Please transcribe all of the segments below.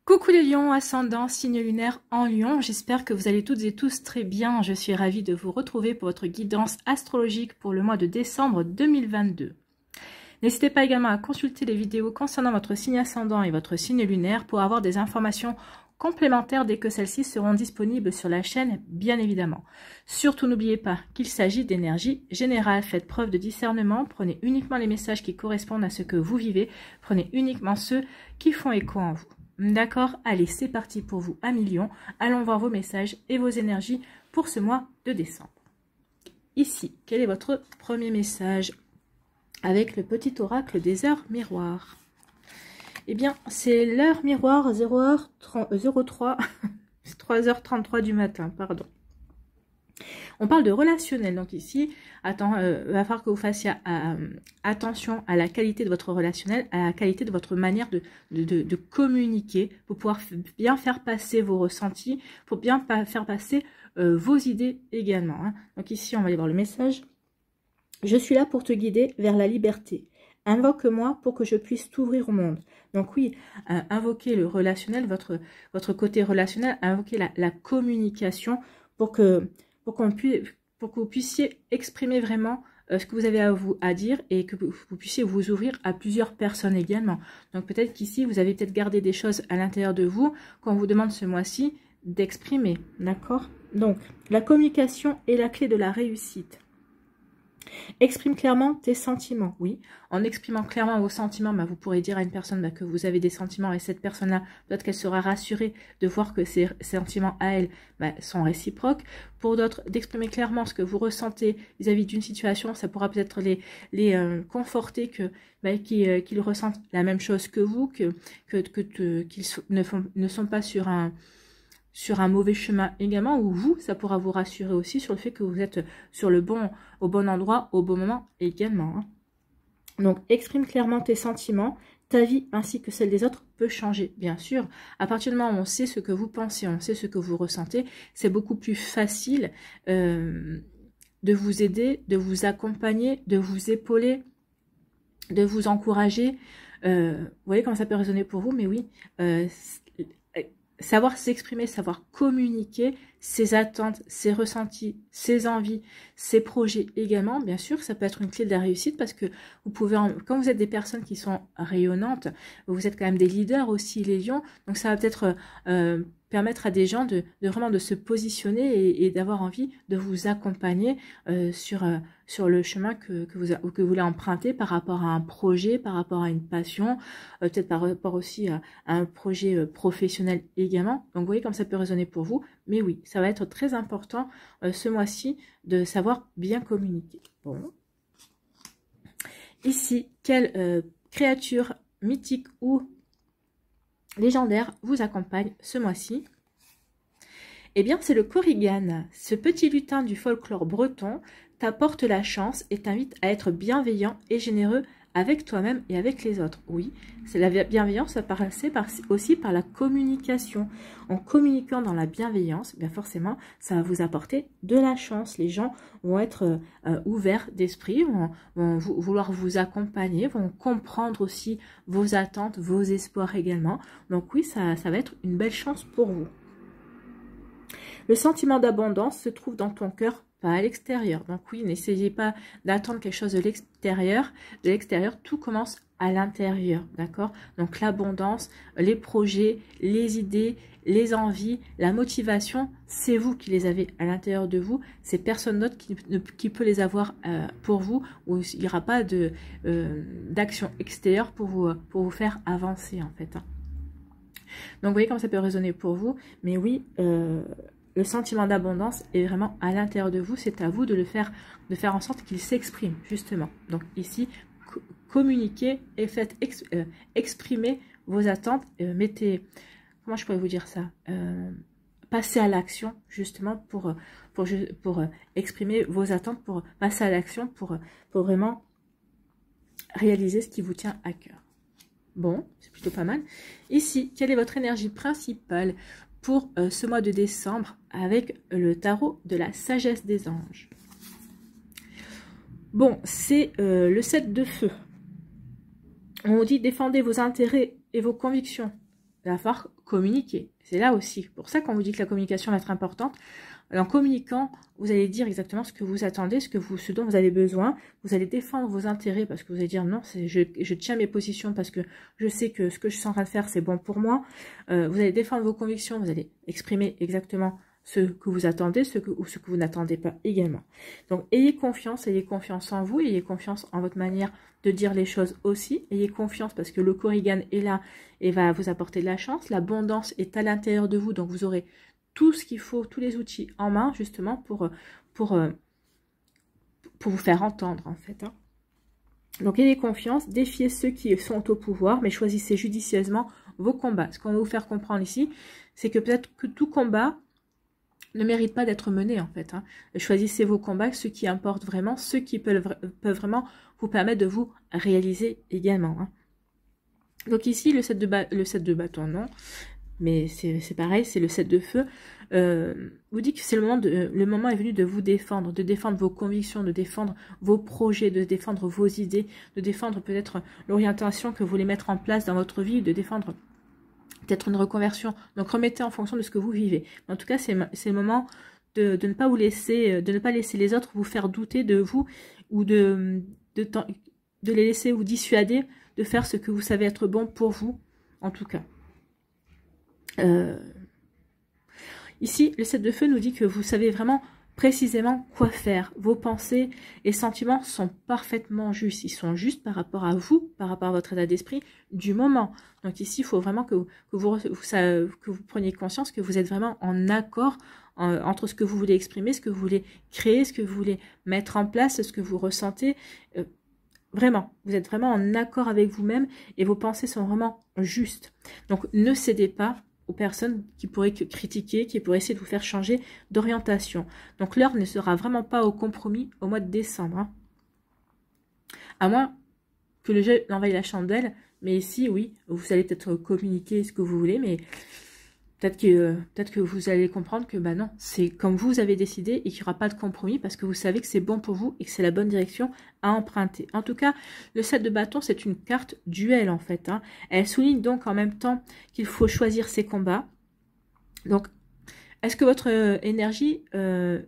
Coucou les lions, ascendant, signe lunaire en lion, j'espère que vous allez toutes et tous très bien. Je suis ravie de vous retrouver pour votre guidance astrologique pour le mois de décembre 2022. N'hésitez pas également à consulter les vidéos concernant votre signe ascendant et votre signe lunaire pour avoir des informations complémentaires dès que celles-ci seront disponibles sur la chaîne, bien évidemment. Surtout n'oubliez pas qu'il s'agit d'énergie générale, faites preuve de discernement, prenez uniquement les messages qui correspondent à ce que vous vivez, prenez uniquement ceux qui font écho en vous. D'accord? Allez, c'est parti pour vous à millions. Allons voir vos messages et vos énergies pour ce mois de décembre. Ici, quel est votre premier message avec le petit oracle des heures miroirs? Eh bien, c'est l'heure miroir 03, 3h33 du matin, pardon. On parle de relationnel, donc ici, va falloir que vous fassiez attention à la qualité de votre relationnel, à la qualité de votre manière de communiquer, pour pouvoir bien faire passer vos ressentis, pour bien faire passer vos idées également. Hein. Donc ici, on va aller voir le message. Je suis là pour te guider vers la liberté. Invoque-moi pour que je puisse t'ouvrir au monde. Donc oui, invoquez le relationnel, votre côté relationnel, invoquez la communication pour que vous puissiez exprimer vraiment ce que vous avez à dire et que vous puissiez vous ouvrir à plusieurs personnes également. Donc peut-être qu'ici, vous avez peut-être gardé des choses à l'intérieur de vous qu'on vous demande ce mois-ci d'exprimer. D'accord? Donc, la communication est la clé de la réussite. Exprime clairement tes sentiments, oui. En exprimant clairement vos sentiments, vous pourrez dire à une personne que vous avez des sentiments et cette personne-là, peut-être qu'elle sera rassurée de voir que ces sentiments à elle sont réciproques. Pour d'autres, d'exprimer clairement ce que vous ressentez vis-à-vis d'une situation, ça pourra peut-être les conforter qu'ils ressentent la même chose que vous, qu'ils ne sont pas sur un mauvais chemin également, ou vous, ça pourra vous rassurer aussi sur le fait que vous êtes au bon endroit, au bon moment également. Hein. Donc, exprime clairement tes sentiments, ta vie ainsi que celle des autres peut changer, bien sûr. À partir du moment où on sait ce que vous pensez, on sait ce que vous ressentez, c'est beaucoup plus facile de vous aider, de vous accompagner, de vous épauler, de vous encourager. Vous voyez comment ça peut résonner pour vous, mais oui, savoir s'exprimer, savoir communiquer ses attentes, ses ressentis, ses envies, ses projets également, bien sûr, ça peut être une clé de la réussite parce que vous pouvez, quand vous êtes des personnes qui sont rayonnantes, vous êtes quand même des leaders aussi, les lions, donc ça va peut-être permettre à des gens vraiment de se positionner et d'avoir envie de vous accompagner sur le chemin que vous voulez emprunter par rapport à un projet, par rapport à une passion, peut-être par rapport aussi à un projet professionnel également. Donc vous voyez comme ça peut résonner pour vous, mais oui, ça va être très important ce mois-ci de savoir bien communiquer. Bon. Ici, quelle créature mythique ou légendaire vous accompagne ce mois-ci? Eh bien, c'est le Korrigan. Ce petit lutin du folklore breton t'apporte la chance et t'invite à être bienveillant et généreux avec toi-même et avec les autres. Oui, c'est la bienveillance, ça passe aussi par la communication. En communiquant dans la bienveillance, bien forcément, ça va vous apporter de la chance. Les gens vont être ouverts d'esprit, vont vouloir vous accompagner, vont comprendre aussi vos attentes, vos espoirs également. Donc oui, ça va être une belle chance pour vous. Le sentiment d'abondance se trouve dans ton cœur, pas à l'extérieur. Donc oui, n'essayez pas d'attendre quelque chose de l'extérieur. De l'extérieur, tout commence à l'intérieur, d'accord? Donc l'abondance, les projets, les idées, les envies, la motivation, c'est vous qui les avez à l'intérieur de vous. C'est personne d'autre qui peut les avoir pour vous, ou il n'y aura pas d'action extérieure pour vous faire avancer en fait. Hein. Donc vous voyez comme ça peut résonner pour vous, mais oui, le sentiment d'abondance est vraiment à l'intérieur de vous. C'est à vous de faire en sorte qu'il s'exprime, justement. Donc ici, communiquez et faites exprimer vos attentes. Comment je pourrais vous dire ça? Passez à l'action, justement, pour exprimer vos attentes, pour passer à l'action, pour vraiment réaliser ce qui vous tient à cœur. Bon, c'est plutôt pas mal. Ici, quelle est votre énergie principale pour ce mois de décembre avec le tarot de la sagesse des anges? Bon, c'est le 7 de feu. On dit défendez vos intérêts et vos convictions. il va falloir communiquer. C'est là aussi. Pour ça qu'on vous dit que la communication va être importante. En communiquant, vous allez dire exactement ce que vous attendez, ce dont vous avez besoin. Vous allez défendre vos intérêts parce que vous allez dire non, je tiens mes positions parce que je sais que ce que je suis en train de faire, c'est bon pour moi. Vous allez défendre vos convictions, vous allez exprimer exactement ce que vous attendez, ou ce que vous n'attendez pas également. Donc, ayez confiance en vous, ayez confiance en votre manière de dire les choses aussi. Ayez confiance parce que le Korrigan est là et va vous apporter de la chance. L'abondance est à l'intérieur de vous, donc vous aurez tout ce qu'il faut, tous les outils en main, justement, pour vous faire entendre, en fait. Hein. Donc, ayez confiance, défiez ceux qui sont au pouvoir, mais choisissez judicieusement vos combats. Ce qu'on va vous faire comprendre ici, c'est que peut-être que tout combat ne mérite pas d'être mené, en fait. Hein. Choisissez vos combats, ceux qui importent vraiment, ceux qui peuvent vraiment vous permettre de vous réaliser également. Hein. Donc ici, le 7 de bâton, non. Mais c'est pareil, c'est le 7 de feu. Vous dit que c'est le moment est venu de vous défendre, de défendre vos convictions, de défendre vos projets, de défendre vos idées, de défendre peut-être l'orientation que vous voulez mettre en place dans votre vie, de défendre peut-être une reconversion. Donc remettez en fonction de ce que vous vivez. En tout cas, c'est le moment de ne pas vous laisser, de ne pas laisser les autres vous faire douter de vous ou de les laisser vous dissuader de faire ce que vous savez être bon pour vous, en tout cas. Ici, le 7 de feu nous dit que vous savez vraiment précisément quoi faire. Vos pensées et sentiments sont parfaitement justes. Ils sont justes par rapport à vous, par rapport à votre état d'esprit du moment. Donc ici, il faut vraiment que vous preniez conscience que vous êtes vraiment en accord entre ce que vous voulez exprimer, ce que vous voulez créer, ce que vous voulez mettre en place, ce que vous ressentez. Vraiment, vous êtes vraiment en accord avec vous-même et vos pensées sont vraiment justes. Donc ne cédez pas aux personnes qui pourraient critiquer, qui pourraient essayer de vous faire changer d'orientation. Donc l'heure ne sera vraiment pas au compromis au mois de décembre. Hein. À moins que le jeu envahisse la chandelle, mais ici, oui, vous allez peut-être communiquer ce que vous voulez, mais peut-être que vous allez comprendre que bah non, c'est comme vous avez décidé et qu'il n'y aura pas de compromis parce que vous savez que c'est bon pour vous et que c'est la bonne direction à emprunter. En tout cas, le 7 de bâton, c'est une carte duel en fait. Hein. Elle souligne donc en même temps qu'il faut choisir ses combats. Donc, est-ce que votre énergie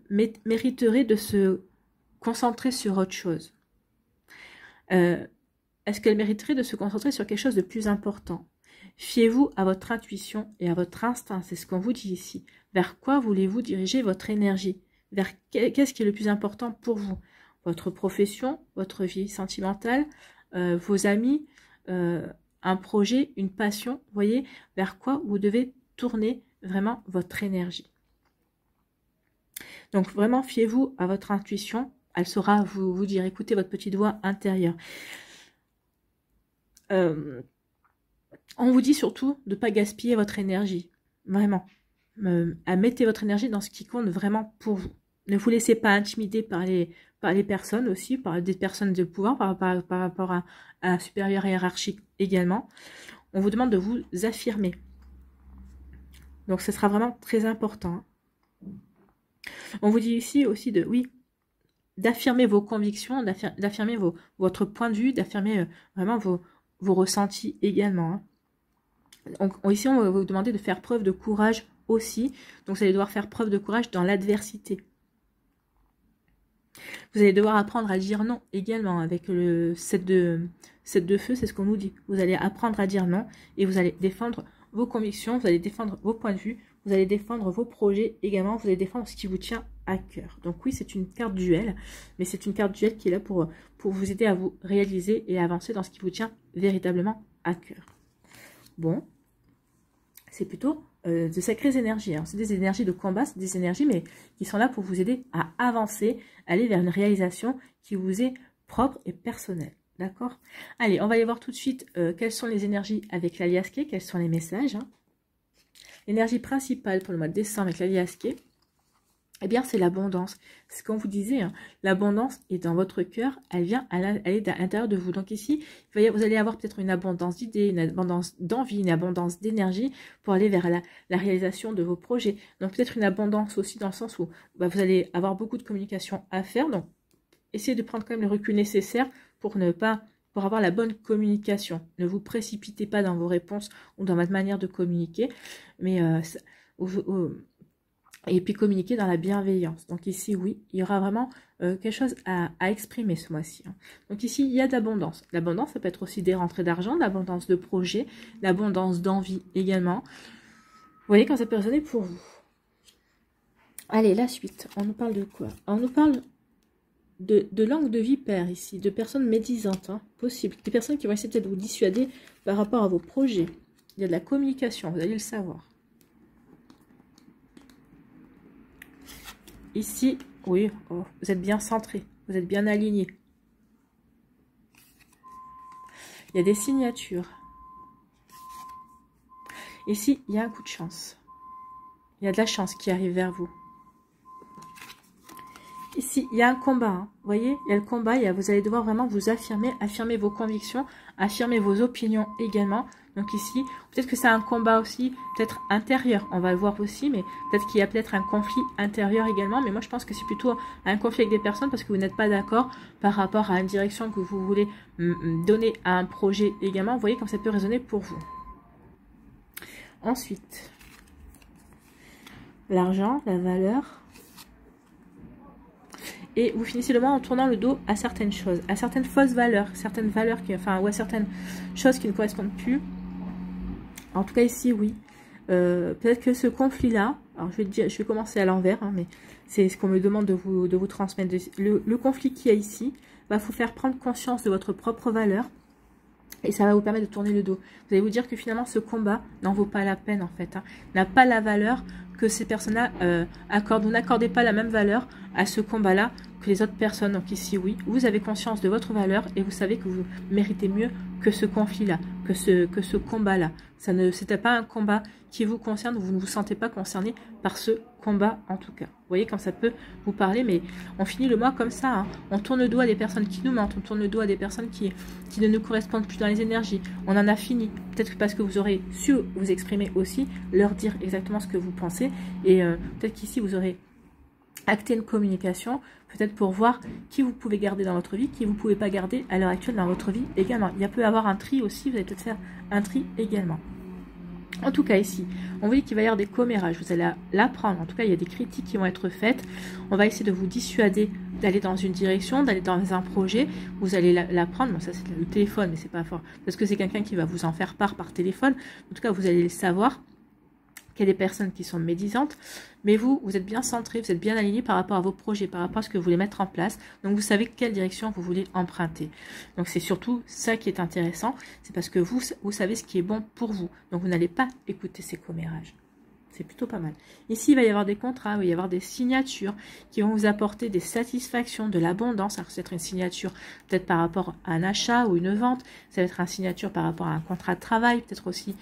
mériterait de se concentrer sur autre chose? Est-ce qu'elle mériterait de se concentrer sur quelque chose de plus important? Fiez-vous à votre intuition et à votre instinct, c'est ce qu'on vous dit ici. Vers quoi voulez-vous diriger votre énergie? Vers qu'est-ce qui est le plus important pour vous? Votre profession, votre vie sentimentale, vos amis, un projet, une passion, vous voyez, vers quoi vous devez tourner vraiment votre énergie. Donc vraiment, fiez-vous à votre intuition, elle saura vous dire, écoutez votre petite voix intérieure. On vous dit surtout de ne pas gaspiller votre énergie, vraiment. Mettez votre énergie dans ce qui compte vraiment pour vous. Ne vous laissez pas intimider par les personnes aussi, par des personnes de pouvoir, par rapport à un supérieur hiérarchique également. On vous demande de vous affirmer. Donc ce sera vraiment très important. On vous dit ici aussi d'affirmer vos convictions, d'affirmer votre point de vue, d'affirmer vraiment vos ressentis également. Hein. Donc, ici, on va vous demander de faire preuve de courage aussi. Donc, vous allez devoir faire preuve de courage dans l'adversité. Vous allez devoir apprendre à dire non également avec le 7 de feu, c'est ce qu'on nous dit. Vous allez apprendre à dire non et vous allez défendre vos convictions, vous allez défendre vos points de vue, vous allez défendre vos projets également, vous allez défendre ce qui vous tient à cœur. Donc oui, c'est une carte duel, mais c'est une carte duel qui est là pour vous aider à vous réaliser et à avancer dans ce qui vous tient véritablement à cœur. Bon. C'est plutôt de sacrées énergies. Hein. C'est des énergies de combat, c'est des énergies mais qui sont là pour vous aider à avancer, aller vers une réalisation qui vous est propre et personnelle. D'accord? Allez, on va aller voir tout de suite quelles sont les énergies avec l'Aliasqué, quels sont les messages. Hein. L'énergie principale pour le mois de décembre avec l'Aliasqué, eh bien, c'est l'abondance. C'est ce qu'on vous disait, hein. L'abondance est dans votre cœur, elle est à l'intérieur de vous. Donc ici, vous allez avoir peut-être une abondance d'idées, une abondance d'envie, une abondance d'énergie pour aller vers la réalisation de vos projets. Donc peut-être une abondance aussi dans le sens où vous allez avoir beaucoup de communication à faire. Donc essayez de prendre quand même le recul nécessaire pour ne pas pour avoir la bonne communication. Ne vous précipitez pas dans vos réponses ou dans votre manière de communiquer, mais et puis communiquer dans la bienveillance. Donc ici, oui, il y aura vraiment quelque chose à exprimer ce mois-ci. Hein. Donc ici, il y a de l'abondance. L'abondance, ça peut être aussi des rentrées d'argent, de l'abondance de projets, l'abondance d'envie également. Vous voyez quand ça peut résonner pour vous. Allez, la suite. On nous parle de quoi? On nous parle de langue de vipère ici, de personnes médisantes, hein, possible. Des personnes qui vont essayer peut-être de vous dissuader par rapport à vos projets. Il y a de la communication, vous allez le savoir. Ici, oui, oh, vous êtes bien centré, vous êtes bien aligné. Il y a des signatures. Ici, il y a un coup de chance. Il y a de la chance qui arrive vers vous. Ici, il y a un combat. Hein. Vous voyez, il y a le combat. Vous allez devoir vraiment vous affirmer, affirmer vos convictions, affirmer vos opinions également. Donc ici, peut-être que c'est un combat aussi, peut-être intérieur. On va le voir aussi, mais peut-être qu'il y a peut-être un conflit intérieur également. Mais moi, je pense que c'est plutôt un conflit avec des personnes parce que vous n'êtes pas d'accord par rapport à une direction que vous voulez donner à un projet également. Vous voyez comme ça peut résonner pour vous. Ensuite, l'argent, la valeur. Et vous finissez le mois en tournant le dos à certaines choses, à certaines fausses valeurs, ou à certaines choses qui ne correspondent plus. En tout cas ici, oui. Peut-être que ce conflit-là, alors je vais commencer à l'envers, hein, mais c'est ce qu'on me demande de vous transmettre. Le conflit qu'il y a ici va vous faire prendre conscience de votre propre valeur. Et ça va vous permettre de tourner le dos. Vous allez vous dire que finalement, ce combat n'en vaut pas la peine, en fait. Hein, n'a pas la valeur que ces personnes-là accordent. Vous n'accordez pas la même valeur à ce combat-là que les autres personnes. Donc ici, oui, vous avez conscience de votre valeur et vous savez que vous méritez mieux que ce conflit-là, que ce combat-là. C'était pas un combat qui vous concerne, vous ne vous sentez pas concerné par ce combat en tout cas. Vous voyez comme ça peut vous parler, mais on finit le mois comme ça. Hein. On tourne le dos à des personnes qui nous mentent, on tourne le dos à des personnes qui ne nous correspondent plus dans les énergies. On en a fini. Peut-être parce que vous aurez su vous exprimer aussi, leur dire exactement ce que vous pensez. Et peut-être qu'ici vous aurez acté une communication, peut-être pour voir qui vous pouvez garder dans votre vie, qui vous ne pouvez pas garder à l'heure actuelle dans votre vie également. Il peut y avoir un tri aussi, vous allez peut-être faire un tri également. En tout cas ici, on voit qu'il va y avoir des commérages, vous allez l'apprendre, en tout cas il y a des critiques qui vont être faites, on va essayer de vous dissuader d'aller dans une direction, d'aller dans un projet, vous allez l'apprendre, bon ça c'est le téléphone mais c'est pas fort, parce que c'est quelqu'un qui va vous en faire part par téléphone, en tout cas vous allez le savoir, qu'il y a des personnes qui sont médisantes, mais vous êtes bien centré, vous êtes bien aligné par rapport à vos projets, par rapport à ce que vous voulez mettre en place. Donc, vous savez quelle direction vous voulez emprunter. Donc, c'est surtout ça qui est intéressant, c'est parce que vous savez ce qui est bon pour vous. Donc, vous n'allez pas écouter ces commérages. C'est plutôt pas mal. Ici, il va y avoir des contrats, il va y avoir des signatures qui vont vous apporter des satisfactions, de l'abondance. Alors, ça va être une signature peut-être par rapport à un achat ou une vente. Ça va être une signature par rapport à un contrat de travail, peut-être aussi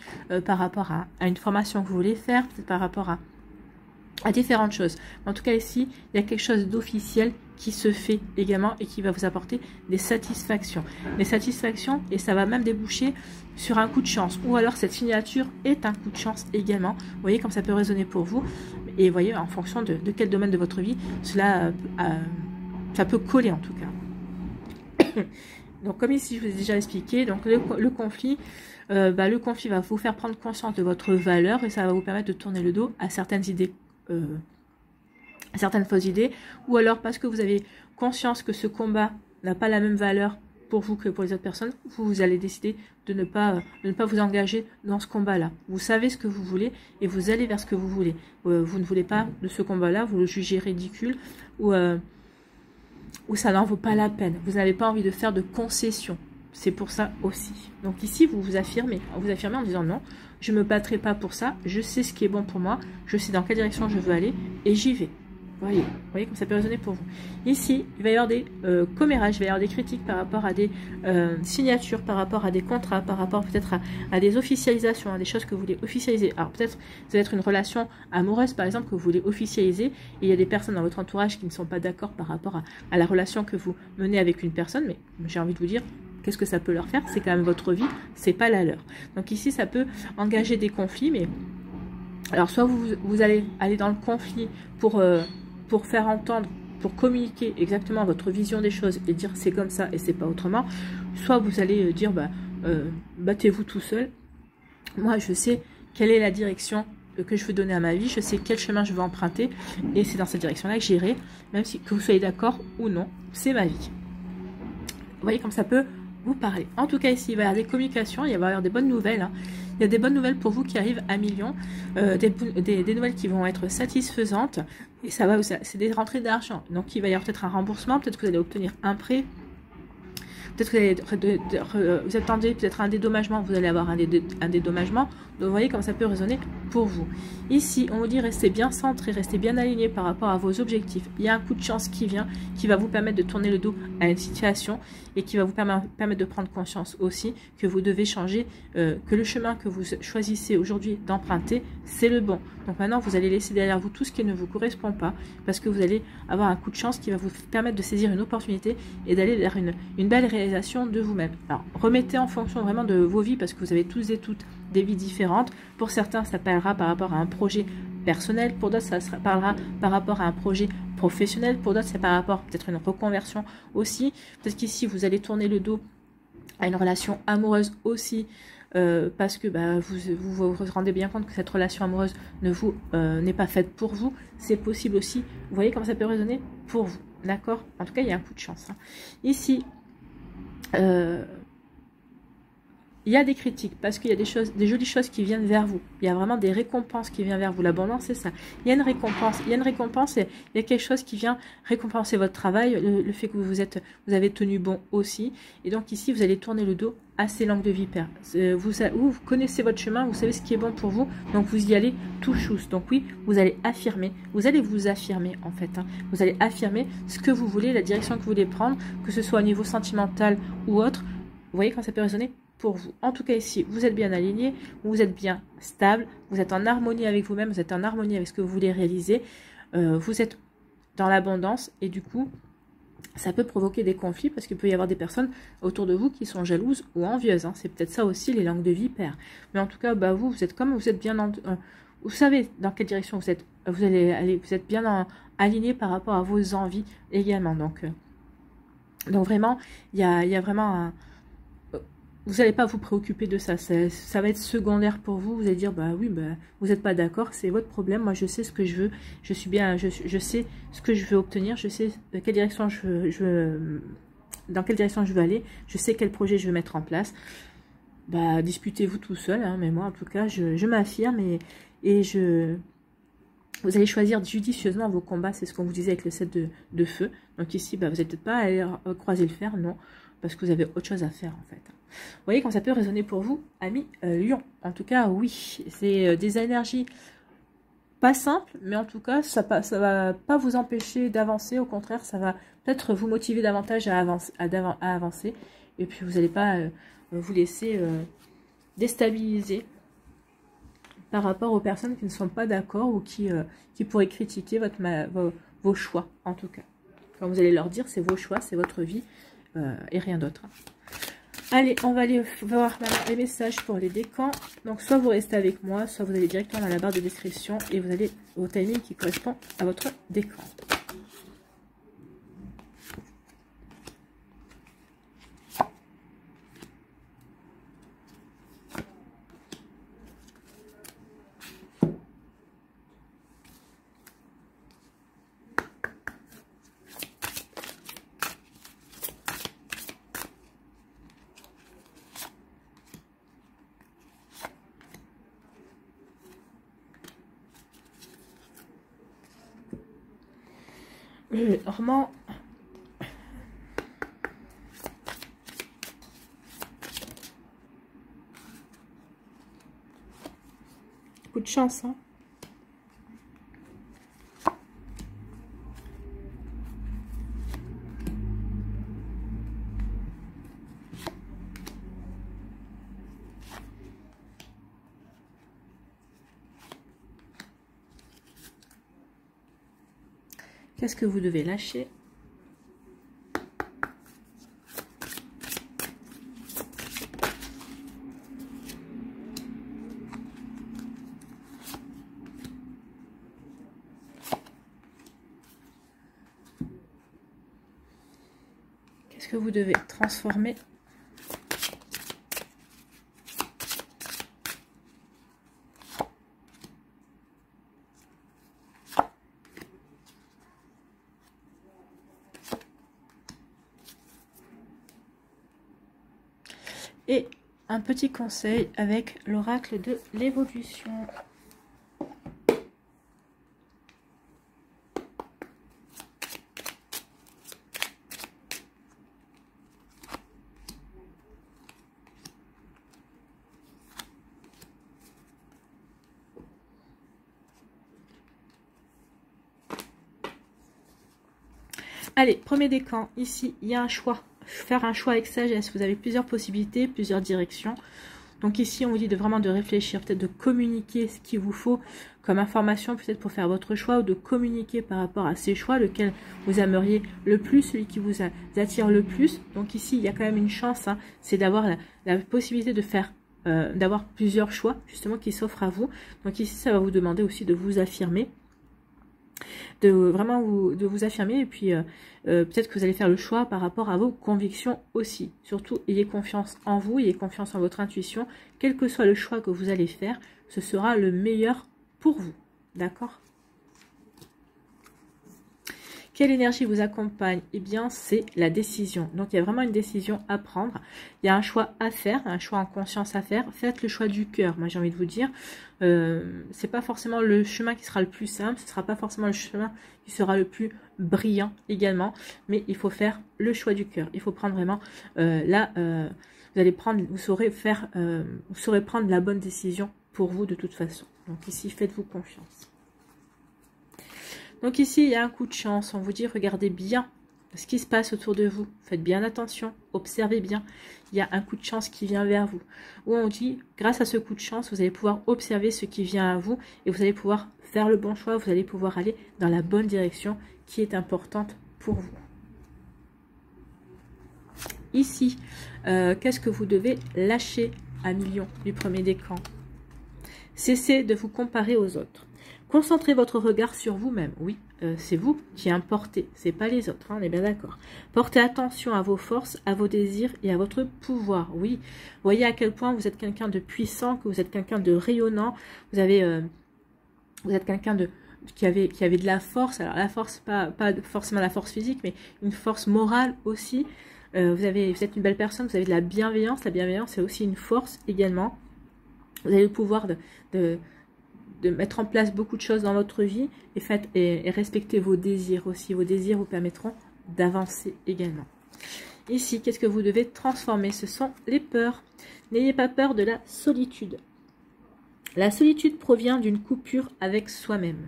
par rapport à une formation que vous voulez faire, peut-être par rapport à différentes choses. En tout cas, ici, il y a quelque chose d'officiel qui se fait également et qui va vous apporter des satisfactions. Des satisfactions, et ça va même déboucher sur un coup de chance. Ou alors, cette signature est un coup de chance également. Vous voyez comme ça peut résonner pour vous. Et vous voyez, en fonction de quel domaine de votre vie, ça peut coller en tout cas. Donc, comme ici, je vous ai déjà expliqué, donc le conflit... le conflit va vous faire prendre conscience de votre valeur et ça va vous permettre de tourner le dos à certaines idées, certaines fausses idées, ou alors parce que vous avez conscience que ce combat n'a pas la même valeur pour vous que pour les autres personnes, vous allez décider de ne pas vous engager dans ce combat-là. Vous savez ce que vous voulez et vous allez vers ce que vous voulez. Vous ne voulez pas de ce combat-là, vous le jugez ridicule ou ça n'en vaut pas la peine. Vous n'avez pas envie de faire de concessions. C'est pour ça aussi. Donc ici, vous vous affirmez en disant non, je ne me battrai pas pour ça, je sais ce qui est bon pour moi, je sais dans quelle direction je veux aller et j'y vais. Vous voyez comme ça peut résonner pour vous. Ici, il va y avoir des commérages, il va y avoir des critiques par rapport à des signatures, par rapport à des contrats, par rapport peut-être à des officialisations, à des choses que vous voulez officialiser. Alors peut-être, ça va être une relation amoureuse, par exemple, que vous voulez officialiser. Et il y a des personnes dans votre entourage qui ne sont pas d'accord par rapport à la relation que vous menez avec une personne. Mais j'ai envie de vous dire, qu'est-ce que ça peut leur faire? C'est quand même votre vie, c'est pas la leur. Donc ici, ça peut engager des conflits, mais... Alors, soit vous allez aller dans le conflit pour faire entendre, pour communiquer exactement votre vision des choses et dire c'est comme ça et c'est pas autrement. soit vous allez dire, battez-vous tout seul. Moi, je sais quelle est la direction que je veux donner à ma vie, je sais quel chemin je veux emprunter, et c'est dans cette direction-là que j'irai, même si que vous soyez d'accord ou non, c'est ma vie. Vous voyez comme ça peut vous parler. En tout cas, ici, il va y avoir des communications, il va y avoir des bonnes nouvelles. Hein. Il y a des bonnes nouvelles pour vous qui arrivent à millions, des nouvelles qui vont être satisfaisantes, et ça va, c'est des rentrées d'argent. Donc, il va y avoir peut-être un remboursement, peut-être que vous allez obtenir un prêt. Peut-être que vous attendez peut-être un dédommagement, vous allez avoir un dédommagement. Donc vous voyez comment ça peut résonner pour vous. Ici, on vous dit restez bien centré, restez bien aligné par rapport à vos objectifs. Il y a un coup de chance qui vient, qui va vous permettre de tourner le dos à une situation et qui va vous permettre de prendre conscience aussi que vous devez changer, que le chemin que vous choisissez aujourd'hui d'emprunter, c'est le bon. Donc maintenant, vous allez laisser derrière vous tout ce qui ne vous correspond pas parce que vous allez avoir un coup de chance qui va vous permettre de saisir une opportunité et d'aller vers une belle réalisation de vous-même. Alors, remettez en fonction vraiment de vos vies parce que vous avez tous et toutes des vies différentes. Pour certains, ça parlera par rapport à un projet personnel. Pour d'autres, ça parlera par rapport à un projet professionnel. Pour d'autres, c'est par rapport peut-être à une reconversion aussi. Peut-être qu'ici, vous allez tourner le dos à une relation amoureuse aussi. Parce que vous vous rendez bien compte que cette relation amoureuse n'est pas faite pour vous. C'est possible aussi. Vous voyez comment ça peut résonner pour vous. D'accord? En tout cas, il y a un coup de chance. Hein. Ici, il y a des critiques parce qu'il y a des jolies choses qui viennent vers vous. Il y a vraiment des récompenses qui viennent vers vous. L'abondance, c'est ça. Il y a une récompense et il y a quelque chose qui vient récompenser votre travail, le fait que vous avez tenu bon aussi. Et donc ici, vous allez tourner le dos à ces langues de vipère. Vous connaissez votre chemin, vous savez ce qui est bon pour vous, donc vous y allez tout chousse. Donc oui, vous allez vous affirmer en fait. Hein. Vous allez affirmer ce que vous voulez, la direction que vous voulez prendre, que ce soit au niveau sentimental ou autre. Vous voyez quand ça peut résonner pour vous. En tout cas ici, vous êtes bien aligné, vous êtes bien stable, vous êtes en harmonie avec vous-même, vous êtes en harmonie avec ce que vous voulez réaliser, vous êtes dans l'abondance et du coup, ça peut provoquer des conflits parce qu'il peut y avoir des personnes autour de vous qui sont jalouses ou envieuses. Hein. C'est peut-être ça aussi les langues de vipère. Mais en tout cas, vous êtes comme vous êtes bien vous savez dans quelle direction vous êtes. Vous allez aller, vous êtes bien aligné par rapport à vos envies également. Donc vraiment, il y a vraiment vous n'allez pas vous préoccuper de ça. Ça va être secondaire pour vous. Vous allez dire, oui, vous n'êtes pas d'accord, c'est votre problème. Moi, je sais ce que je veux. Je sais ce que je veux obtenir. Je sais dans quelle direction dans quelle direction je veux aller. Je sais quel projet je veux mettre en place. Disputez-vous tout seul. Hein, mais moi, en tout cas, je m'affirme vous allez choisir judicieusement vos combats. C'est ce qu'on vous disait avec le 7 de feu. Donc ici, vous n'allez peut-être pas aller croiser le fer, non. Parce que vous avez autre chose à faire en fait. Vous voyez quand ça peut résonner pour vous, amis Lion. En tout cas, oui, c'est des énergies pas simples, mais en tout cas, ça va pas vous empêcher d'avancer. Au contraire, ça va peut-être vous motiver davantage à avancer. Et puis, vous n'allez pas vous laisser déstabiliser par rapport aux personnes qui ne sont pas d'accord ou qui pourraient critiquer vos choix, en tout cas. Quand vous allez leur dire, c'est vos choix, c'est votre vie. Et rien d'autre. Allez, on va aller voir les messages pour les décans. Donc, soit vous restez avec moi, soit vous allez directement dans la barre de description et vous allez au timing qui correspond à votre décan. Normand, coup de chance, hein. Qu'est-ce que vous devez lâcher? Qu'est-ce que vous devez transformer? un petit conseil avec l'oracle de l'évolution. Allez, premier décan, ici, il y a un choix. Faire un choix avec sagesse. Vous avez plusieurs possibilités, plusieurs directions. Donc ici, on vous dit de vraiment de réfléchir, peut-être de communiquer ce qu'il vous faut comme information, peut-être pour faire votre choix, ou de communiquer par rapport à ces choix, lequel vous aimeriez le plus, celui qui vous attire le plus. Donc ici, il y a quand même une chance, hein, c'est d'avoir la possibilité de faire, d'avoir plusieurs choix, justement, qui s'offrent à vous. Donc ici, ça va vous demander aussi de vous affirmer, de vraiment vous affirmer, et puis peut-être que vous allez faire le choix par rapport à vos convictions aussi. Surtout, ayez confiance en vous, ayez confiance en votre intuition. Quel que soit le choix que vous allez faire, ce sera le meilleur pour vous. D'accord? Quelle énergie vous accompagne? Eh bien, c'est la décision. Donc, il y a vraiment une décision à prendre. Il y a un choix à faire, un choix en conscience à faire. Faites le choix du cœur. Moi, j'ai envie de vous dire, c'est pas forcément le chemin qui sera le plus simple. Ce sera pas forcément le chemin qui sera le plus brillant également. Mais il faut faire le choix du cœur. Il faut prendre vraiment vous allez prendre, vous saurez prendre la bonne décision pour vous de toute façon. Donc ici, faites-vous confiance. Donc ici, il y a un coup de chance. On vous dit, regardez bien ce qui se passe autour de vous. Faites bien attention, observez bien. Il y a un coup de chance qui vient vers vous. Où on dit, grâce à ce coup de chance, vous allez pouvoir observer ce qui vient à vous et vous allez pouvoir faire le bon choix. Vous allez pouvoir aller dans la bonne direction qui est importante pour vous. Ici, qu'est-ce que vous devez lâcher à million du premier décan? Cessez de vous comparer aux autres. Concentrez votre regard sur vous-même. Oui, c'est vous qui importez, c'est pas les autres, hein, on est bien d'accord. Portez attention à vos forces, à vos désirs et à votre pouvoir. Oui, voyez à quel point vous êtes quelqu'un de puissant, que vous êtes quelqu'un de rayonnant. Vous êtes quelqu'un qui avait de la force. Alors la force, pas forcément la force physique, mais une force morale aussi. Vous êtes une belle personne, vous avez de la bienveillance. La bienveillance, c'est aussi une force également. Vous avez le pouvoir de mettre en place beaucoup de choses dans votre vie et respecter vos désirs aussi. Vos désirs vous permettront d'avancer également. Ici, qu'est-ce que vous devez transformer? Ce sont les peurs. N'ayez pas peur de la solitude. La solitude provient d'une coupure avec soi-même.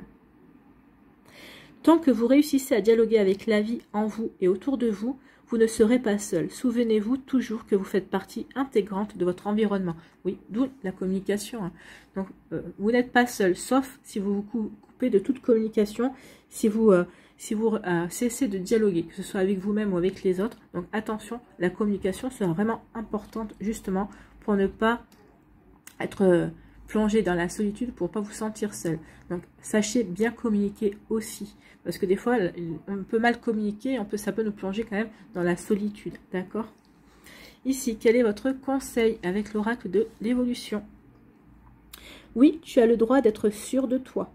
Tant que vous réussissez à dialoguer avec la vie en vous et autour de vous, vous ne serez pas seul. Souvenez-vous toujours que vous faites partie intégrante de votre environnement. Oui, d'où la communication. Hein. Donc, vous n'êtes pas seul, sauf si vous vous coupez de toute communication, si vous cessez de dialoguer, que ce soit avec vous-même ou avec les autres. Donc, attention, la communication sera vraiment importante, justement, pour ne pas être plongé dans la solitude, pour ne pas vous sentir seul. Donc, sachez bien communiquer aussi. Parce que des fois, on peut mal communiquer, ça peut nous plonger quand même dans la solitude. D'accord? Ici, quel est votre conseil avec l'oracle de l'évolution? Oui, tu as le droit d'être sûr de toi.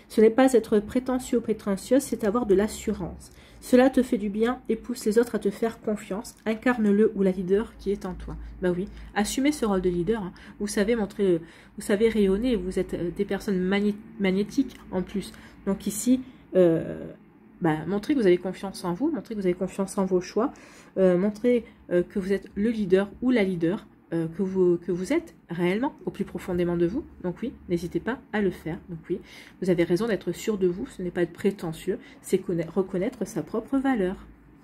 Ce n'est pas être prétentieux ou prétentieuse, c'est avoir de l'assurance. Cela te fait du bien et pousse les autres à te faire confiance. Incarne-le ou la leader qui est en toi. Bah oui, assumez ce rôle de leader. Hein. Vous savez montrer, vous savez rayonner. Vous êtes des personnes magnétiques en plus. Donc ici, montrez que vous avez confiance en vous, montrez que vous avez confiance en vos choix, montrez que vous êtes le leader ou la leader que vous êtes réellement au plus profondément de vous. Donc oui, n'hésitez pas à le faire. Donc oui, vous avez raison d'être sûr de vous, ce n'est pas être prétentieux, c'est reconnaître sa propre valeur.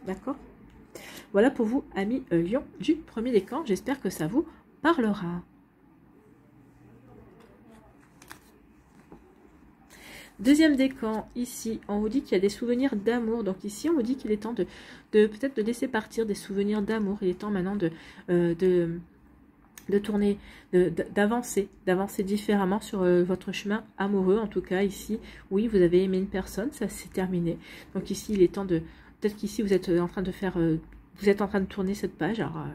D'accord? Voilà pour vous, amis Lion du premier décan. J'espère que ça vous parlera. Deuxième décan, ici, on vous dit qu'il y a des souvenirs d'amour. Donc ici, on vous dit qu'il est temps de peut-être de laisser partir des souvenirs d'amour. Il est temps maintenant de tourner, d'avancer différemment sur votre chemin amoureux. En tout cas, ici, oui, vous avez aimé une personne, ça s'est terminé. Donc ici, il est temps peut-être qu'ici, vous êtes en train de tourner cette page. Alors,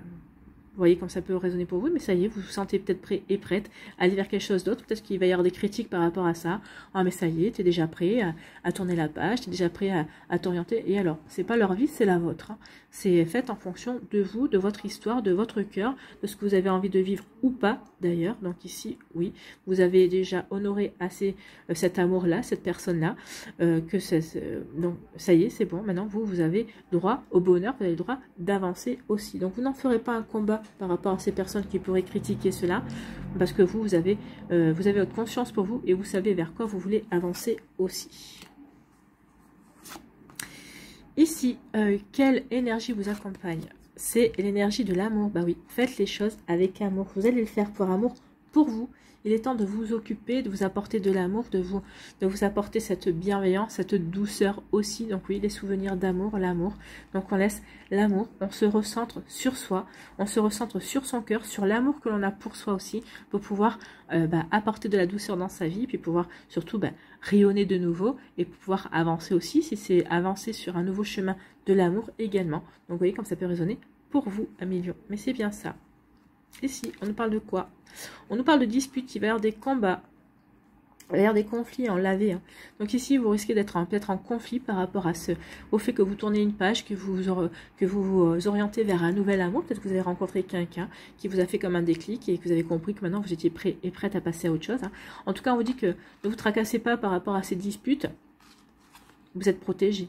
Vous voyez comme ça peut résonner pour vous, mais ça y est, vous vous sentez peut-être prêt et prête à aller vers quelque chose d'autre. Peut-être qu'il va y avoir des critiques par rapport à ça. Ah, mais ça y est, tu es déjà prêt à tourner la page, tu es déjà prêt à t'orienter. Et alors, c'est pas leur vie, c'est la vôtre. Hein. C'est fait en fonction de vous, de votre histoire, de votre cœur, de ce que vous avez envie de vivre ou pas, d'ailleurs. Donc ici, oui, vous avez déjà honoré assez cet amour-là, cette personne-là, donc ça y est, c'est bon. Maintenant, vous avez droit au bonheur, vous avez le droit d'avancer aussi. Donc, vous n'en ferez pas un combat par rapport à ces personnes qui pourraient critiquer cela, parce que vous avez votre conscience pour vous et vous savez vers quoi vous voulez avancer aussi. Ici, quelle énergie vous accompagne? C'est l'énergie de l'amour. Bah oui, faites les choses avec amour. Vous allez le faire pour amour pour vous. Il est temps de vous occuper, de vous apporter de l'amour, de vous apporter cette bienveillance, cette douceur aussi. Donc oui, les souvenirs d'amour, l'amour. Donc on laisse l'amour, on se recentre sur soi, on se recentre sur son cœur, sur l'amour que l'on a pour soi aussi, pour pouvoir apporter de la douceur dans sa vie, puis pouvoir surtout rayonner de nouveau et pouvoir avancer aussi, si c'est avancer sur un nouveau chemin de l'amour également. Donc vous voyez comme ça peut résonner pour vous, un million. Mais c'est bien ça. Ici, on nous parle de quoi? On nous parle de disputes, il va y avoir des combats, il va y avoir des conflits, on l'avait. Hein. Donc ici, vous risquez d'être peut-être en conflit par rapport au fait que vous tournez une page, que vous vous orientez vers un nouvel amour. Peut-être que vous avez rencontré quelqu'un qui vous a fait comme un déclic et que vous avez compris que maintenant vous étiez prêt et prête à passer à autre chose. Hein. En tout cas, on vous dit que ne vous tracassez pas par rapport à ces disputes, vous êtes protégé.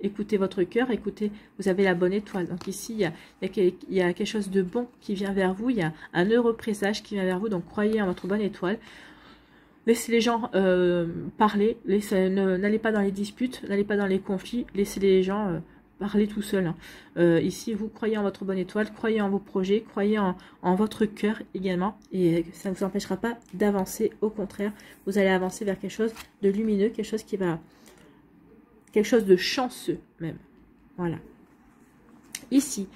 Écoutez votre cœur, écoutez, vous avez la bonne étoile. Donc ici, il y a quelque chose de bon qui vient vers vous, il y a un heureux présage qui vient vers vous, donc croyez en votre bonne étoile. Laissez les gens parler, n'allez pas dans les disputes, n'allez pas dans les conflits, laissez les gens parler tout seuls. Hein. Ici, vous croyez en votre bonne étoile, croyez en vos projets, croyez en votre cœur également, et ça ne vous empêchera pas d'avancer, au contraire, vous allez avancer vers quelque chose de lumineux, quelque chose qui va... quelque chose de chanceux même. Voilà. Ici,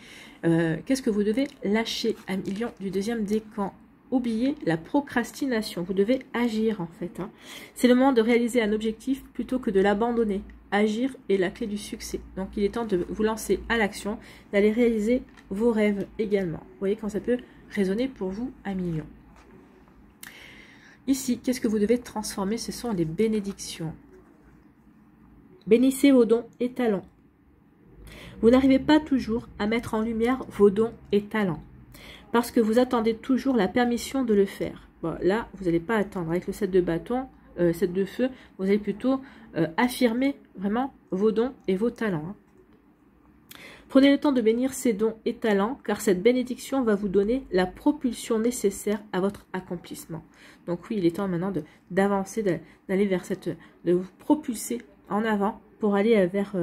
qu'est-ce que vous devez lâcher à million du deuxième décan? Oubliez la procrastination. Vous devez agir en fait. Hein. C'est le moment de réaliser un objectif plutôt que de l'abandonner. Agir est la clé du succès. Donc il est temps de vous lancer à l'action, d'aller réaliser vos rêves également. Vous voyez quand ça peut résonner pour vous à million. Ici, qu'est-ce que vous devez transformer? Ce sont les bénédictions. Bénissez vos dons et talents. Vous n'arrivez pas toujours à mettre en lumière vos dons et talents parce que vous attendez toujours la permission de le faire. Bon, là, vous n'allez pas attendre. Avec le 7 de bâton, 7 de feu, vous allez plutôt affirmer vraiment vos dons et vos talents. Hein. Prenez le temps de bénir ces dons et talents car cette bénédiction va vous donner la propulsion nécessaire à votre accomplissement. Donc oui, il est temps maintenant d'avancer, d'aller vers de vous propulser en avant pour aller vers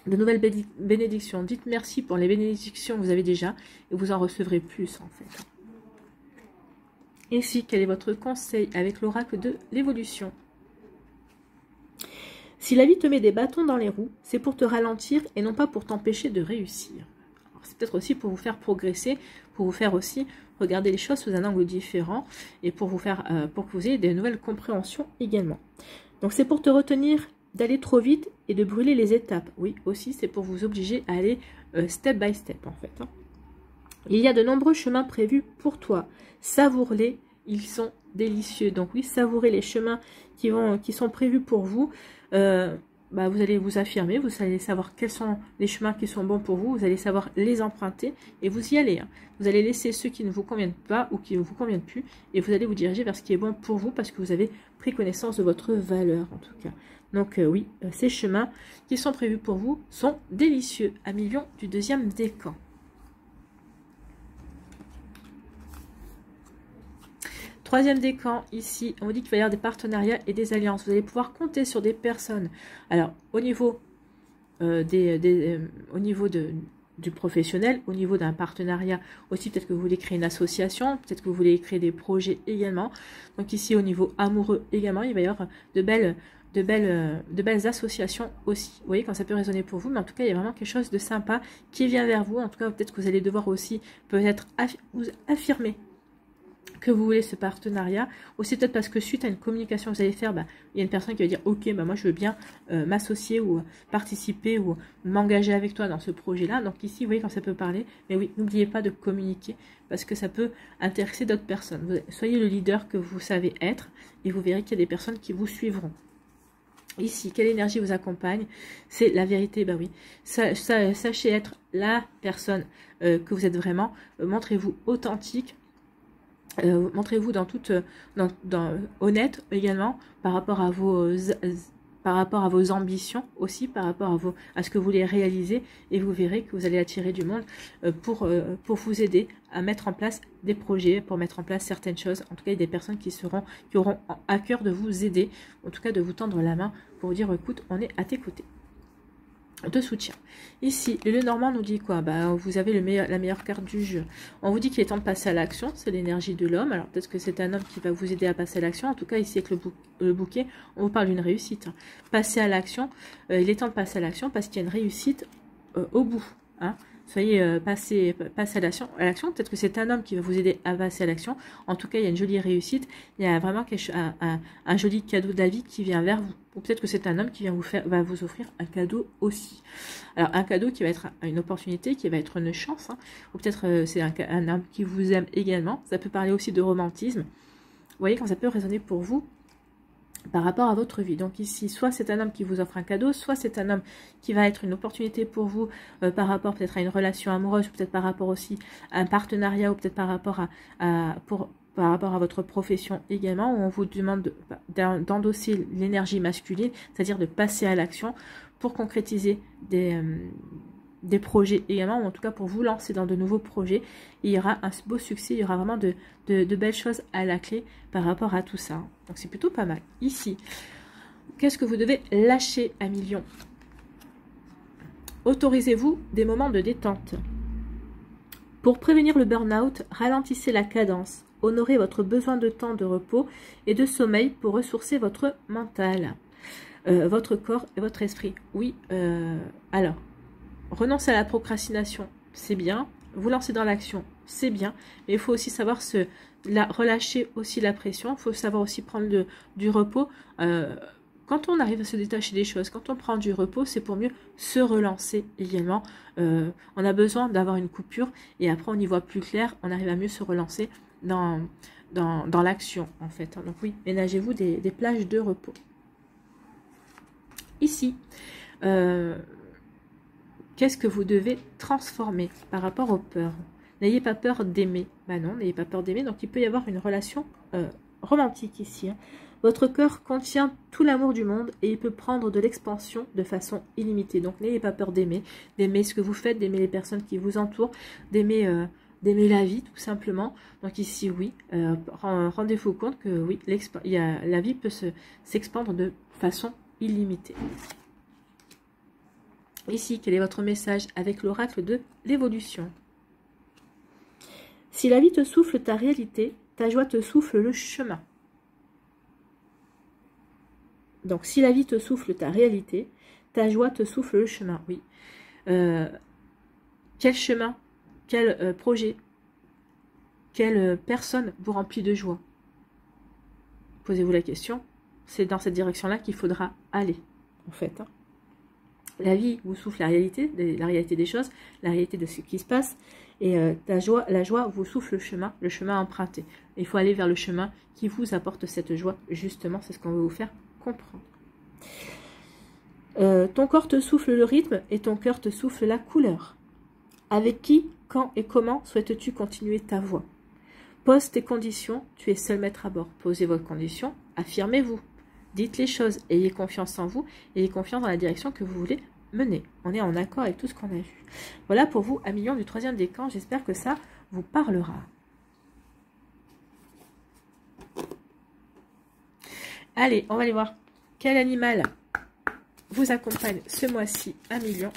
de nouvelles bénédictions. Dites merci pour les bénédictions que vous avez déjà et vous en recevrez plus en fait. Ici, quel est votre conseil avec l'oracle de l'évolution? Si la vie te met des bâtons dans les roues, c'est pour te ralentir et non pas pour t'empêcher de réussir. C'est peut-être aussi pour vous faire progresser, pour vous faire aussi regarder les choses sous un angle différent et pour vous faire, pour que vous ayez des nouvelles compréhensions également. Donc c'est pour te retenir d'aller trop vite et de brûler les étapes. Oui, aussi, c'est pour vous obliger à aller step by step, en fait. Hein. Il y a de nombreux chemins prévus pour toi. Savoure-les, ils sont délicieux. Donc oui, savourez les chemins qui sont prévus pour vous. Vous allez vous affirmer, vous allez savoir quels sont les chemins qui sont bons pour vous, vous allez savoir les emprunter et vous y allez. Hein. Vous allez laisser ceux qui ne vous conviennent pas ou qui ne vous conviennent plus et vous allez vous diriger vers ce qui est bon pour vous parce que vous avez pris connaissance de votre valeur en tout cas. Donc oui, ces chemins qui sont prévus pour vous sont délicieux. À million du deuxième décan. Troisième décan, ici, on vous dit qu'il va y avoir des partenariats et des alliances. Vous allez pouvoir compter sur des personnes. Alors, au niveau, du professionnel, au niveau d'un partenariat aussi, peut-être que vous voulez créer une association, peut-être que vous voulez créer des projets également. Donc ici, au niveau amoureux également, il va y avoir de belles associations aussi. Vous voyez, quand ça peut résonner pour vous, mais en tout cas, il y a vraiment quelque chose de sympa qui vient vers vous. En tout cas, peut-être que vous allez devoir aussi peut-être vous affirmer que vous voulez ce partenariat, ou c'est peut-être parce que suite à une communication que vous allez faire, bah, il y a une personne qui va dire ok, bah, moi je veux bien m'associer ou participer ou m'engager avec toi dans ce projet-là. Donc ici, vous voyez quand ça peut parler, mais oui, n'oubliez pas de communiquer parce que ça peut intéresser d'autres personnes. Soyez le leader que vous savez être et vous verrez qu'il y a des personnes qui vous suivront. Ici, quelle énergie vous accompagne? C'est la vérité, bah oui. Sachez être la personne que vous êtes vraiment. Montrez-vous authentique. Montrez-vous dans toute, honnête également par rapport à vos ambitions aussi, par rapport à ce que vous voulez réaliser, et vous verrez que vous allez attirer du monde pour vous aider à mettre en place des projets, pour mettre en place certaines choses. En tout cas, il y a des personnes qui auront à cœur de vous aider, en tout cas de vous tendre la main pour vous dire écoute, on est à tes côtés. De soutien. Ici, le Normand nous dit quoi? Bah, vous avez la meilleure carte du jeu. On vous dit qu'il est temps de passer à l'action. C'est l'énergie de l'homme. Alors peut-être que c'est un homme qui va vous aider à passer à l'action. En tout cas, ici avec le bouquet, on vous parle d'une réussite. Passer à l'action. Il est temps de passer à l'action parce qu'il y a une réussite au bout. Hein. Soyez passez à l'action. Peut-être que c'est un homme qui va vous aider à passer à l'action. En tout cas, il y a une jolie réussite. Il y a vraiment un joli cadeau de la vie qui vient vers vous. Ou peut-être que c'est un homme qui va vous offrir un cadeau aussi. Alors, un cadeau qui va être une opportunité, qui va être une chance. Hein. Ou peut-être c'est un homme qui vous aime également. Ça peut parler aussi de romantisme. Vous voyez quand ça peut résonner pour vous par rapport à votre vie. Donc ici, soit c'est un homme qui vous offre un cadeau, soit c'est un homme qui va être une opportunité pour vous par rapport peut-être à une relation amoureuse, peut-être par rapport aussi à un partenariat, ou peut-être par rapport par rapport à votre profession également, où on vous demande d'endosser l'énergie masculine, c'est-à-dire de passer à l'action pour concrétiser des projets également, ou en tout cas pour vous lancer dans de nouveaux projets. Il y aura un beau succès, il y aura vraiment de belles choses à la clé par rapport à tout ça. Donc c'est plutôt pas mal. Ici, qu'est-ce que vous devez lâcher à million? Autorisez-vous des moments de détente. Pour prévenir le burn-out, ralentissez la cadence. Honorez votre besoin de temps de repos et de sommeil pour ressourcer votre mental, votre corps et votre esprit. Oui, alors, renoncer à la procrastination, c'est bien. Vous lancer dans l'action, c'est bien. Mais il faut aussi savoir relâcher aussi la pression. Il faut savoir aussi prendre du repos. Quand on arrive à se détacher des choses, quand on prend du repos, c'est pour mieux se relancer également. On a besoin d'avoir une coupure et après on y voit plus clair. On arrive à mieux se relancer dans l'action en fait. Donc oui, ménagez-vous des plages de repos. Ici, qu'est-ce que vous devez transformer par rapport aux peurs? N'ayez pas peur d'aimer. Ben non, n'ayez pas peur d'aimer. Donc, il peut y avoir une relation romantique ici. Hein. Votre cœur contient tout l'amour du monde et il peut prendre de l'expansion de façon illimitée. Donc, n'ayez pas peur d'aimer ce que vous faites, d'aimer les personnes qui vous entourent, d'aimer la vie, tout simplement. Donc, ici, oui, rendez-vous compte que oui, la vie peut s'expandre de façon illimitée. Ici, quel est votre message avec l'oracle de l'évolution? Si la vie te souffle ta réalité, ta joie te souffle le chemin. Donc, si la vie te souffle ta réalité, ta joie te souffle le chemin. Oui. Quel chemin, quel projet, quelle personne vous remplit de joie? Posez-vous la question. C'est dans cette direction-là qu'il faudra aller, en fait. Hein. La vie vous souffle la réalité des choses, la réalité de ce qui se passe, et la joie vous souffle le chemin emprunté. Il faut aller vers le chemin qui vous apporte cette joie, justement, c'est ce qu'on veut vous faire comprendre. Ton corps te souffle le rythme et ton cœur te souffle la couleur. Avec qui, quand et comment souhaites-tu continuer ta voie? Pose tes conditions, tu es seul maître à bord. Posez vos conditions, affirmez-vous. Dites les choses, ayez confiance en vous, ayez confiance dans la direction que vous voulez mener. On est en accord avec tout ce qu'on a vu. Voilà pour vous, Amillion du 3e décan. J'espère que ça vous parlera. Allez, on va aller voir quel animal vous accompagne ce mois-ci, Amillion.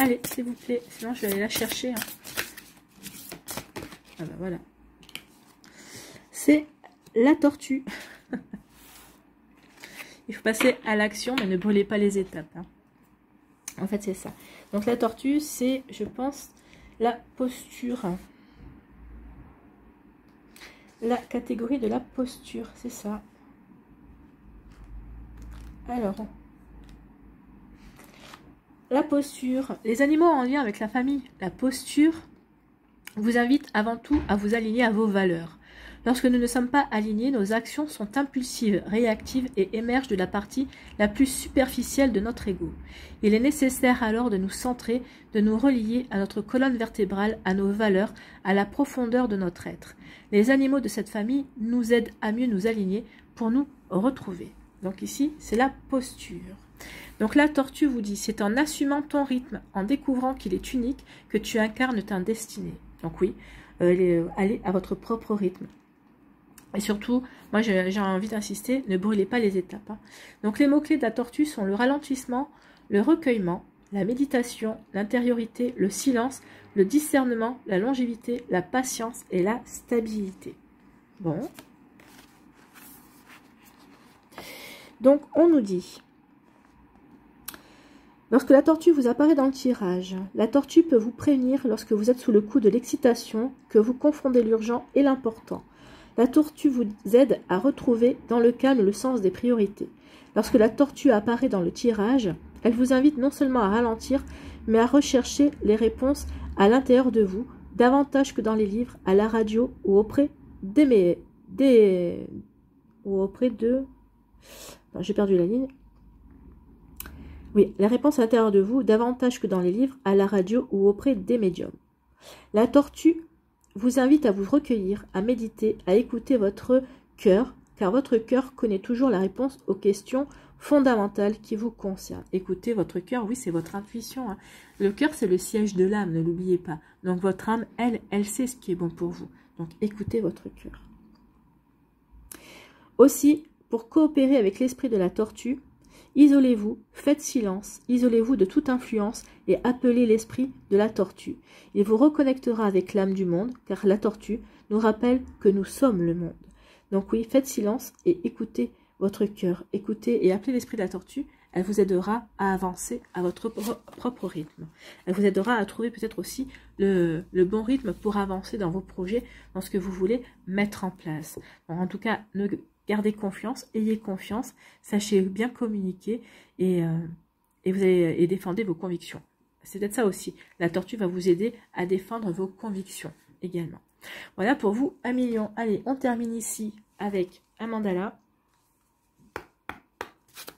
Allez, s'il vous plaît. Sinon, je vais aller la chercher. Hein. Ah ben voilà. C'est la tortue. Il faut passer à l'action, mais ne brûlez pas les étapes. Hein. En fait, c'est ça. Donc, la tortue, c'est, je pense, la posture. La catégorie de la posture, c'est ça. Alors, la posture. Les animaux en lien avec la famille, la posture, vous invite avant tout à vous aligner à vos valeurs. Lorsque nous ne sommes pas alignés, nos actions sont impulsives, réactives et émergent de la partie la plus superficielle de notre ego. Il est nécessaire alors de nous centrer, de nous relier à notre colonne vertébrale, à nos valeurs, à la profondeur de notre être. Les animaux de cette famille nous aident à mieux nous aligner pour nous retrouver. Donc ici, c'est la posture. Donc la tortue vous dit, c'est en assumant ton rythme, en découvrant qu'il est unique, que tu incarnes ta destinée. Donc oui, allez à votre propre rythme. Et surtout, moi j'ai envie d'insister, ne brûlez pas les étapes. Hein. Donc les mots-clés de la tortue sont le ralentissement, le recueillement, la méditation, l'intériorité, le silence, le discernement, la longévité, la patience et la stabilité. Bon. Donc on nous dit, lorsque la tortue vous apparaît dans le tirage, la tortue peut vous prévenir lorsque vous êtes sous le coup de l'excitation, que vous confondez l'urgent et l'important. La tortue vous aide à retrouver dans le calme le sens des priorités. Lorsque la tortue apparaît dans le tirage, elle vous invite non seulement à ralentir, mais à rechercher les réponses à l'intérieur de vous, davantage que dans les livres, à la radio ou auprès de... J'ai perdu la ligne. Oui, la réponse à l'intérieur de vous, davantage que dans les livres, à la radio ou auprès des médiums. La tortue vous invite à vous recueillir, à méditer, à écouter votre cœur, car votre cœur connaît toujours la réponse aux questions fondamentales qui vous concernent. Écoutez votre cœur, oui, c'est votre intuition. Hein. Le cœur, c'est le siège de l'âme, ne l'oubliez pas. Donc votre âme, elle sait ce qui est bon pour vous. Donc écoutez votre cœur. Aussi, pour coopérer avec l'esprit de la tortue, isolez-vous, faites silence, isolez-vous de toute influence et appelez l'esprit de la tortue. Il vous reconnectera avec l'âme du monde, car la tortue nous rappelle que nous sommes le monde. Donc oui, faites silence et écoutez votre cœur. Écoutez et appelez l'esprit de la tortue. Elle vous aidera à avancer à votre propre rythme. Elle vous aidera à trouver peut-être aussi le bon rythme pour avancer dans vos projets, dans ce que vous voulez mettre en place. Donc, en tout cas, gardez confiance, ayez confiance, sachez bien communiquer et défendez vos convictions. C'est peut-être ça aussi. La tortue va vous aider à défendre vos convictions également. Voilà pour vous, 1 million. Allez, on termine ici avec un mandala.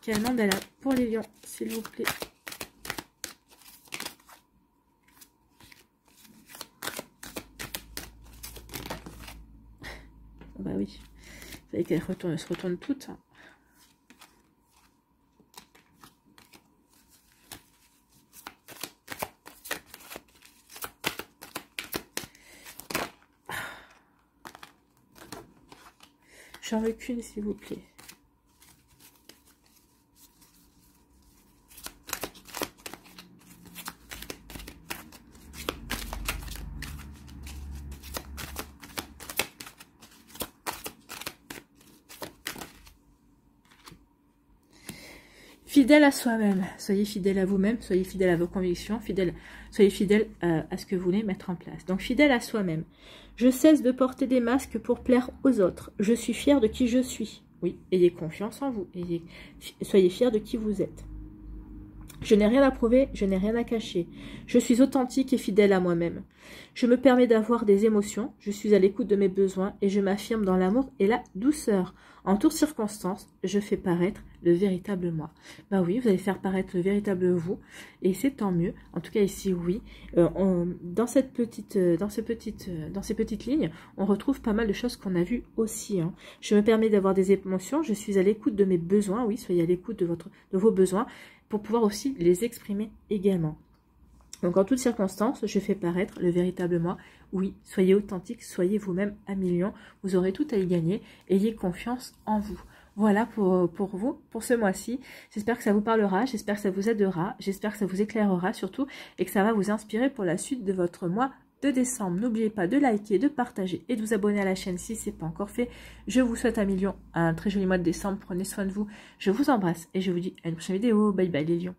Quel mandala pour les lions, s'il vous plaît? Bah oui, vous savez qu'elles se retournent toutes. Hein. J'en veux qu'une, s'il vous plaît. Fidèle à soi-même, soyez fidèle à vous-même, soyez fidèle à vos convictions, soyez fidèle à ce que vous voulez mettre en place. Donc fidèle à soi-même. Je cesse de porter des masques pour plaire aux autres. Je suis fière de qui je suis. Oui, ayez confiance en vous. Soyez fiers de qui vous êtes. Je n'ai rien à prouver, je n'ai rien à cacher. Je suis authentique et fidèle à moi-même. Je me permets d'avoir des émotions, je suis à l'écoute de mes besoins et je m'affirme dans l'amour et la douceur. En toutes circonstances, je fais paraître le véritable moi. Bah oui, vous allez faire paraître le véritable vous et c'est tant mieux. En tout cas ici, oui. Dans ces petites lignes, on retrouve pas mal de choses qu'on a vues aussi. Hein. Je me permets d'avoir des émotions, je suis à l'écoute de mes besoins. Oui, soyez à l'écoute de vos besoins pour pouvoir aussi les exprimer également. Donc en toutes circonstances, je fais paraître le véritable moi. Oui, soyez authentique, soyez vous-même à million. Vous aurez tout à y gagner. Ayez confiance en vous. Voilà pour vous, pour ce mois-ci. J'espère que ça vous parlera, j'espère que ça vous aidera, j'espère que ça vous éclairera surtout et que ça va vous inspirer pour la suite de votre mois de décembre. N'oubliez pas de liker, de partager et de vous abonner à la chaîne si ce n'est pas encore fait. Je vous souhaite un très joli mois de décembre. Prenez soin de vous. Je vous embrasse et je vous dis à une prochaine vidéo. Bye bye les lions.